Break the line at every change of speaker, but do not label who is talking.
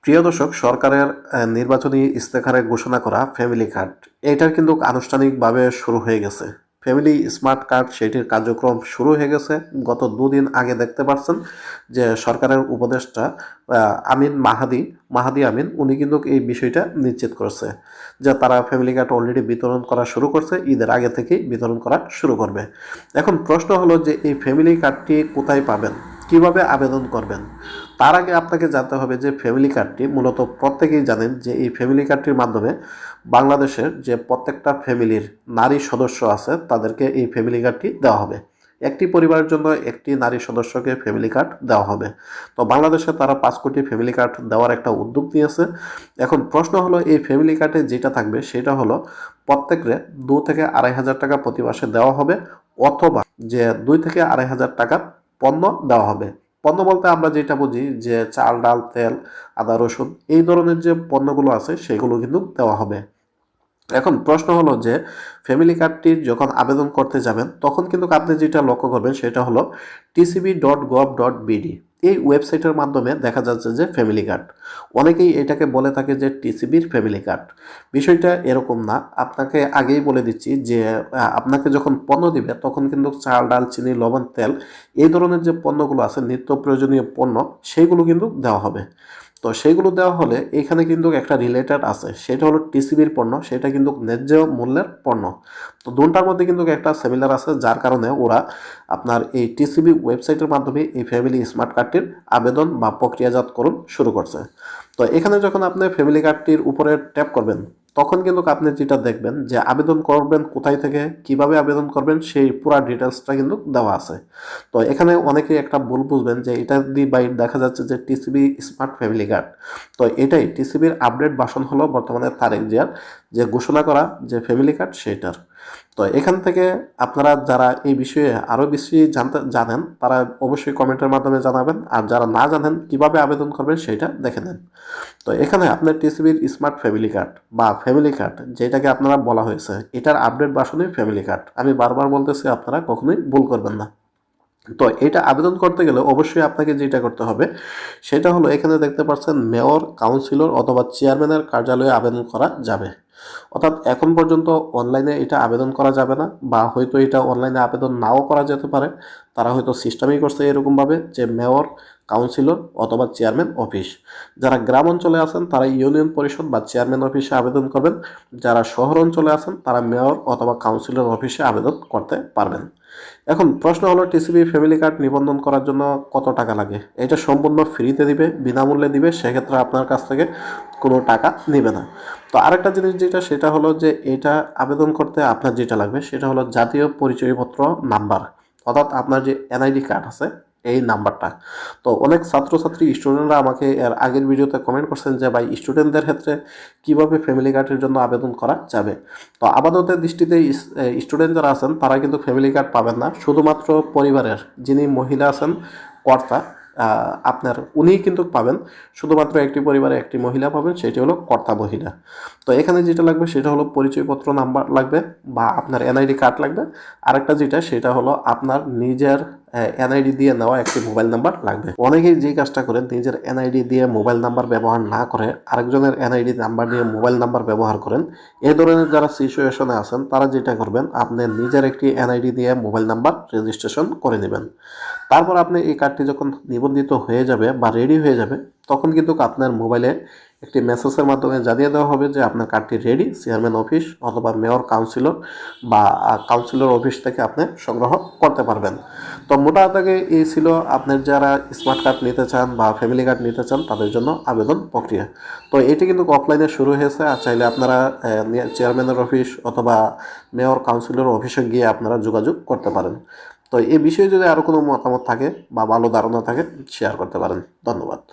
প্রিয় দর্শক, সরকারের নির্বাচনী ইস্তেহারে ঘোষণা করা ফ্যামিলি কার্ড এটার কিন্তু আনুষ্ঠানিকভাবে শুরু হয়ে গেছে। ফ্যামিলি স্মার্ট কার্ড সেটির কার্যক্রম শুরু হয়ে গেছে। গত দুদিন আগে দেখতে পাচ্ছেন যে সরকারের উপদেষ্টা মাহাদি আমিন উনি কিন্তু এই বিষয়টা নিশ্চিত করছে যে তারা ফ্যামিলি কার্ড অলরেডি বিতরণ করা শুরু করছে, ঈদের আগে থেকেই বিতরণ করা শুরু করবে। এখন প্রশ্ন হলো যে এই ফ্যামিলি কার্ডটি কোথায় পাবেন, কিভাবে আবেদন করবেন। তার আগে আপনাকে জানতে হবে যে ফ্যামিলি কার্ডটি মূলত প্রত্যেকেই জানেন যে এই ফ্যামিলি কার্ডটির মাধ্যমে বাংলাদেশের যে প্রত্যেকটা ফ্যামিলির নারী সদস্য আছে তাদেরকে এই ফ্যামিলি কার্ডটি দেওয়া হবে। একটি পরিবারের জন্য একটি নারী সদস্যকে ফ্যামিলি কার্ড দেওয়া হবে। তো বাংলাদেশে তারা 5 কোটি ফ্যামিলি কার্ড দেওয়ার একটা উদ্যোগ নিয়েছে। এখন প্রশ্ন হলো এই ফ্যামিলি কার্ডে যেটা থাকবে সেটা হলো প্রত্যেকরে 2 থেকে 2,500 টাকা প্রতি মাসে দেওয়া হবে, অথবা যে 2 থেকে 2,500 টাকার পণ্য দেওয়া হবে। পণ্য বলতে আমরা যেটা বুঝি যে চাল, ডাল, তেল, আদা, রসুন এই ধরনের যে পণ্যগুলো আছে সেগুলো কিন্তু দেওয়া হবে। এখন প্রশ্ন হলো যে ফ্যামিলি কার্ডটির যখন আবেদন করতে যাবেন তখন কিন্তু আপনি যেটা লক্ষ্য করবেন সেটা হলো tcb.gov.bd এই ওয়েবসাইটের মাধ্যমে দেখা যাচ্ছে যে ফ্যামিলি কার্ড, অনেকেই এটাকে বলে থাকে যে টিসিবির ফ্যামিলি কার্ড। বিষয়টা এরকম না, আপনাকে আগেই বলে দিচ্ছি যে আপনাকে যখন পণ্য দিবে তখন কিন্তু চাল, ডাল, চিনি, লবণ, তেল এই ধরনের যে পণ্যগুলো আছে নিত্য প্রয়োজনীয় পণ্য সেইগুলো কিন্তু দেওয়া হবে। তো সেইগুলো দেওয়া হলে এখানে কিন্তু একটা রিলেটেড আছে, সেটা হলো টিসিবির পণ্য, সেটা কিন্তু ন্যায্য মূল্যের পণ্য। তো দুটার মধ্যে কিন্তু একটা সিমিলার আছে, যার কারণে ওরা আপনার এই টিসিবি ওয়েবসাইটের মাধ্যমে এই ফ্যামিলি স্মার্ট কার্ডটির আবেদন বা প্রক্রিয়াজাতকরণ শুরু করছে। তো এখানে যখন আপনি ফ্যামিলি কার্ডটির উপরে ট্যাপ করবেন তখন কিন্তু আপনি যেটা দেখবেন যে আবেদন করবেন কোথায় থেকে, কিভাবে আবেদন করবেন সেই পুরো ডিটেলসটা কিন্তু দেওয়া আছে। তো এখানে অনেকেই একটা ভুল বুঝবেন যে এটা দিয়ে বাইরে দেখা যাচ্ছে যে টিসিবি স্মার্ট ফ্যামিলি কার্ড। তো এটাই টিসিবির আপডেট ভার্সন হলো বর্তমানে তারেক জিয়ার যে ঘোষণা করা যে ফ্যামিলি কার্ড সেটার। তো এখান থেকে আপনারা যারা এই বিষয়ে আরও বেশি জানেন তারা অবশ্যই কমেন্টের মাধ্যমে জানাবেন, আর যারা না জানেন কিভাবে আবেদন করবেন সেটা দেখে নেন। তো এখানে আপনার টিসিবির স্মার্ট ফ্যামিলি কার্ড বা ফ্যামিলি কার্ড যেটাকে আপনারা বলা হয়েছে এটার আপডেট ভার্সনই ফ্যামিলি কার্ড। আমি বারবার বলতেছি, আপনারা কখনোই ভুল করবেন না। তো এটা আবেদন করতে গেলে অবশ্যই আপনাকে যেটা করতে হবে সেটা হলো এখানে দেখতে পাচ্ছেন মেয়র, কাউন্সিলর অথবা চেয়ারম্যানের কার্যালয়ে আবেদন করা যাবে। অর্থাৎ এখন পর্যন্ত অনলাইনে এটা আবেদন করা যাবে না, বা হয়তো এটা অনলাইনে আবেদন নাও করা যেতে পারে। তারা হয়তো সিস্টেমই করছে এরকমভাবে যে মেয়র, কাউন্সিলর অথবা চেয়ারম্যান অফিস। যারা গ্রাম অঞ্চলে আছেন তারা ইউনিয়ন পরিষদ বা চেয়ারম্যান অফিসে আবেদন করবেন। যারা শহর অঞ্চলে আছেন তারা মেয়র অথবা কাউন্সিলর অফিসে আবেদন করতে পারবেন। এখন প্রশ্ন হলো টিসিবি ফ্যামিলি কার্ড নিবন্ধন করার জন্য কত টাকা লাগে। এটা সম্পূর্ণ ফ্রিতে দিবে, বিনামূল্যে দিবে, সেক্ষেত্রে আপনার কাছ থেকে কোনো টাকা নেবে না। তো আরেকটা জিনিস যেটা সেটা হলো যে এটা আবেদন করতে আপনার যেটা লাগবে সেটা হলো জাতীয় পরিচয়পত্র নাম্বার, অর্থাৎ আপনার যে এনআইডি কার্ড আছে এই নাম্বারটা। তো অনেক ছাত্রছাত্রী স্টুডেন্টরা আমাকে এর আগের ভিডিওতে কমেন্ট করছেন যে ভাই স্টুডেন্টদের ক্ষেত্রে কিভাবে ফ্যামিলি কার্ডের জন্য আবেদন করা যাবে। তো আপাতত দৃষ্টিতে স্টুডেন্ট যারা আছেন তারা কিন্তু ফ্যামিলি কার্ড পাবেন না, শুধুমাত্র পরিবারের যিনি মহিলা আছেন কর্তা আপনার উনিই কিন্তু পাবেন। শুধুমাত্র একটি পরিবারে একটি মহিলা পাবেন, সেটি হলো কর্তা মহিলা। তো এখানে যেটা লাগবে সেটা হলো পরিচয়পত্র নাম্বার লাগবে বা আপনার এনআইডি কার্ড লাগবে। আরেকটা যেটা সেটা হলো আপনার নিজের এনআইডি দিয়ে নেওয়া একটি মোবাইল নাম্বার লাগবে। অনেকেই যে কাজটা করেন নিজের এনআইডি দিয়ে মোবাইল নাম্বার ব্যবহার না করে আরেকজনের এনআইডি নাম্বার দিয়ে মোবাইল নাম্বার ব্যবহার করেন, এই ধরনের যারা সিচুয়েশনে আছেন তারা যেটা করবেন আপনি নিজের একটি এনআইডি দিয়ে মোবাইল নাম্বার রেজিস্ট্রেশন করে নেবেন। তারপর আপনি এই কার্ডটি যখন নিবন্ধিত হয়ে যাবে বা রেডি হয়ে যাবে তখন কিন্তু আপনার মোবাইলে একটি মেসেজের মাধ্যমে জানিয়ে দেওয়া হবে যে আপনার কার্ডটি রেডি, চেয়ারম্যান অফিস অথবা মেয়র, কাউন্সিলর বা কাউন্সিলর অফিস থেকে আপনি সংগ্রহ করতে পারবেন। তো মোটা দাগে এই ছিল আপনার যারা স্মার্ট কার্ড নিতে চান বা ফ্যামিলি কার্ড নিতে চান তাদের জন্য আবেদন প্রক্রিয়া। তো এটি কিন্তু অফলাইনে শুরু হয়েছে, আর চাইলে আপনারা চেয়ারম্যানের অফিস অথবা মেয়র, কাউন্সিলর অফিসে গিয়ে আপনারা যোগাযোগ করতে পারেন। তো এই বিষয়ে যদি আরও কোনো মতামত থাকে বা ভালো ধারণা থাকে শেয়ার করতে পারেন। ধন্যবাদ।